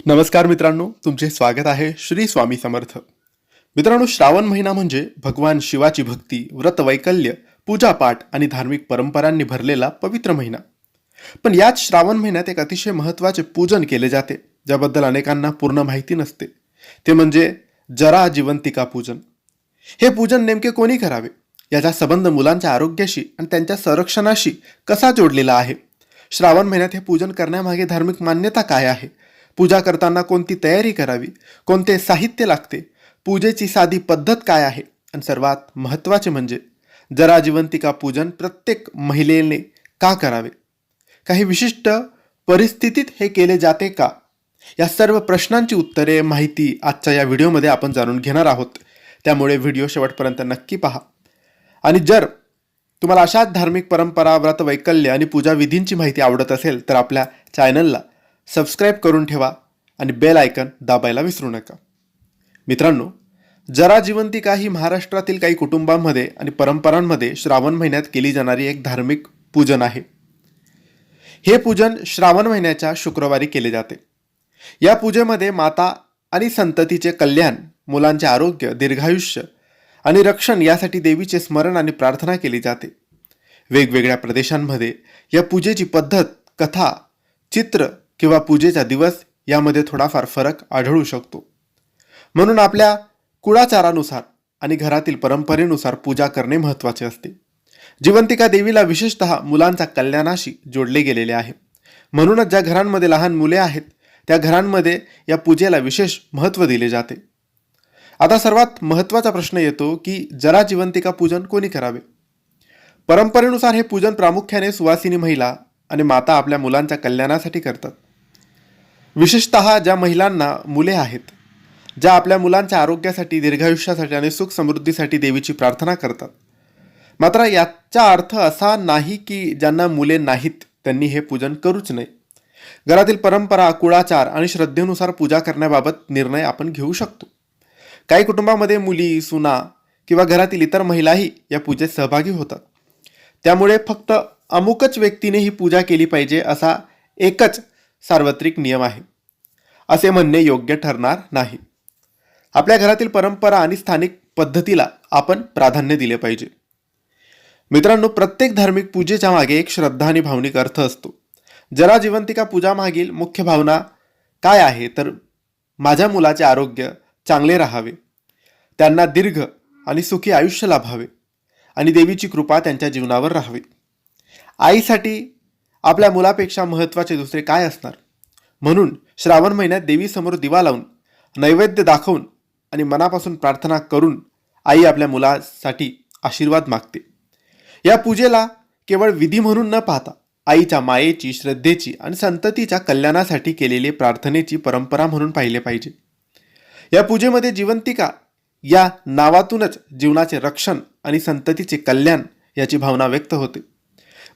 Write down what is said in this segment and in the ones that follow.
नमस्कार मित्रांनो, तुमचे स्वागत आहे श्री स्वामी समर्थ. मित्रांनो, श्रावण महिना म्हणजे भगवान शिवाची भक्ती, व्रत वैकल्य, पूजापाठ आणि धार्मिक परंपरांनी भरलेला पवित्र महिना. पण याच श्रावण महिन्यात एक अतिशय महत्त्वाचे पूजन केले जाते, ज्याबद्दल अनेकांना पूर्ण माहिती नसते. ते म्हणजे जरा जिवंतिका पूजन. हे पूजन नेमके कोणी करावे, याचा संबंध मुलांच्या आरोग्याशी आणि त्यांच्या संरक्षणाशी कसा जोडलेला आहे? श्रावण महिन्यात हे पूजन करण्यामागे धार्मिक मान्यता काय आहे? पूजा करताना कोणती तयारी करावी, कोणते साहित्य लागते, पूजेची साधी पद्धत काय आहे, आणि सर्वात महत्त्वाचे म्हणजे जरा जिवंतिका पूजन प्रत्येक महिलेने का करावे, काही विशिष्ट परिस्थितीत हे केले जाते का? या सर्व प्रश्नांची उत्तरे, माहिती आजच्या या व्हिडिओमध्ये आपण जाणून घेणार आहोत. त्यामुळे व्हिडिओ शेवटपर्यंत नक्की पहा. आणि जर तुम्हाला अशाच धार्मिक परंपरा, व्रत वैकल्य आणि पूजाविधींची माहिती आवडत असेल तर आपल्या चॅनलला सबस्क्राईब करून ठेवा आणि बेल आयकन दाबायला विसरू नका. मित्रांनो, जरा जिवंतिका ही महाराष्ट्रातील काही कुटुंबांमध्ये आणि परंपरांमध्ये श्रावण महिन्यात केली जाणारी एक धार्मिक पूजन आहे. हे पूजन श्रावण महिन्याच्या शुक्रवारी केले जाते. या पूजेमध्ये माता आणि संततीचे कल्याण, मुलांचे आरोग्य, दीर्घायुष्य आणि रक्षण यासाठी देवीचे स्मरण आणि प्रार्थना केली जाते. वेगवेगळ्या प्रदेशांमध्ये या पूजेची पद्धत, कथा, चित्र किंवा पूजेचा दिवस यामध्ये थोडाफार फरक आढळू शकतो. म्हणून आपल्या कुळाचारानुसार आणि घरातील परंपरेनुसार पूजा करणे महत्त्वाचे असते. जिवंतिका देवीला विशेषतः मुलांच्या कल्याणाशी जोडले गेलेले आहे. म्हणूनच ज्या घरांमध्ये लहान मुले आहेत त्या घरांमध्ये या पूजेला विशेष महत्त्व दिले जाते. आता सर्वात महत्त्वाचा प्रश्न येतो की जरा जिवंतिका पूजन कोणी करावे? परंपरेनुसार हे पूजन प्रामुख्याने सुवासिनी महिला आणि माता आपल्या मुलांच्या कल्याणासाठी करतात. विशेषतः ज्या महिलांना मुले आहेत, ज्या आपल्या मुलांच्या आरोग्यासाठी, दीर्घायुष्यासाठी आणि सुख समृद्धीसाठी देवीची प्रार्थना करतात. मात्र याचा अर्थ असा नाही की ज्यांना मुले नाहीत त्यांनी हे पूजन करूच नये. घरातील परंपरा, कुळाचार आणि श्रद्धेनुसार पूजा करण्याबाबत निर्णय आपण घेऊ शकतो. काही कुटुंबामध्ये मुली, सुना किंवा घरातील इतर महिलाही या पूजेत सहभागी होतात. त्यामुळे फक्त अमुकच व्यक्तीने ही पूजा केली पाहिजे असा एकच सार्वत्रिक नियम आहे असे म्हणणे योग्य ठरणार नाही. आपल्या घरातील परंपरा आणि स्थानिक पद्धतीला आपण प्राधान्य दिले पाहिजे. मित्रांनो, प्रत्येक धार्मिक पूजेच्या मागे एक श्रद्धा आणि भावनिक अर्थ असतो. जरा जिवंतिका पूजा मागील मुख्य भावना काय आहे तर माझ्या मुलाचे आरोग्य चांगले राहावे, त्यांना दीर्घ आणि सुखी आयुष्य लाभावे आणि देवीची कृपा त्यांच्या जीवनावर राहावी. आईसाठी आपल्या मुलापेक्षा महत्त्वाचे दुसरे काय असणार? म्हणून श्रावण महिन्यात देवीसमोर दिवा लावून, नैवेद्य दाखवून आणि मनापासून प्रार्थना करून आई आपल्या मुलासाठी आशीर्वाद मागते. या पूजेला केवळ विधी म्हणून न पाहता आईच्या मायेची, श्रद्धेची आणि संततीच्या कल्याणासाठी केलेली प्रार्थनेची परंपरा म्हणून पाहिले पाहिजे. या पूजेमध्ये जिवंतिका या नावातूनच जीवनाचे रक्षण आणि संततीचे कल्याण याची भावना व्यक्त होते.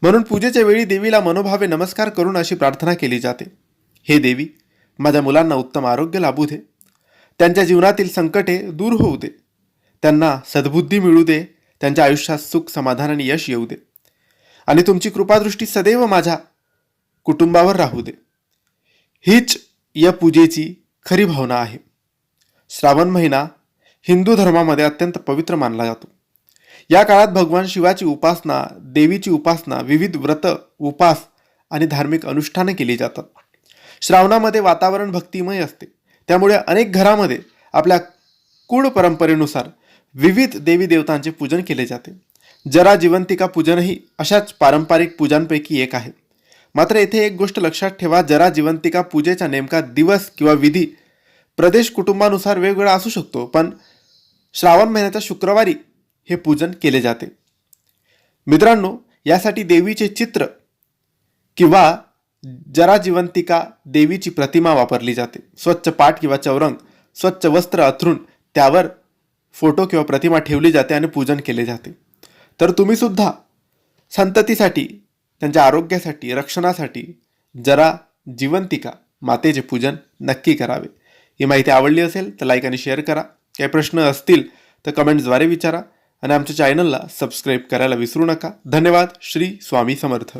म्हणून पूजेच्या वेळी देवीला मनोभावे नमस्कार करून अशी प्रार्थना केली जाते: हे देवी, माझ्या मुलांना उत्तम आरोग्य लाभू दे, त्यांच्या जीवनातील संकटे दूर होऊ दे, त्यांना सद्बुद्धी मिळू दे, त्यांच्या आयुष्यात सुख, समाधान आणि यश येऊ दे, आणि तुमची कृपादृष्टी सदैव माझ्या कुटुंबावर राहू दे. हीच या पूजेची खरी भावना आहे. श्रावण महिना हिंदू धर्मामध्ये अत्यंत पवित्र मानला जातो. या काळात भगवान शिवाची उपासना, देवीची उपासना, विविध व्रत, उपास आणि धार्मिक अनुष्ठाने केली जातात. श्रावणामध्ये वातावरण भक्तिमय असते. त्यामुळे अनेक घरामध्ये आपल्या कुळ परंपरेनुसार विविध देवी देवतांचे पूजन केले जाते. जरा जिवंतिका पूजनही अशाच पारंपरिक पूजांपैकी एक आहे. मात्र येथे एक गोष्ट लक्षात ठेवा: जरा जिवंतिका पूजेचा नेमका दिवस किंवा विधी प्रदेश, कुटुंबानुसार वेगवेगळा असू शकतो, पण श्रावण महिन्याच्या शुक्रवारी हे पूजन केले जाते. मित्रांनो, यासाठी देवीचे चित्र किंवा जरा जिवंतिका देवीची प्रतिमा वापरली जाते. स्वच्छ पाट किंवा चौरंग, स्वच्छ वस्त्र अंथरून त्यावर फोटो किंवा प्रतिमा ठेवली जाते आणि पूजन केले जाते. तर तुम्ही सुद्धा संततीसाठी, त्यांच्या आरोग्यासाठी, रक्षणासाठी जरा जिवंतिका मातेचे पूजन नक्की करावे. ही माहिती आवडली असेल तर लाईक आणि शेअर करा. काही प्रश्न असतील तर कमेंट्सद्वारे विचारा आणि आमच्या चॅनलला सबस्क्राईब करायला विसरू नका. धन्यवाद. श्री स्वामी समर्थ.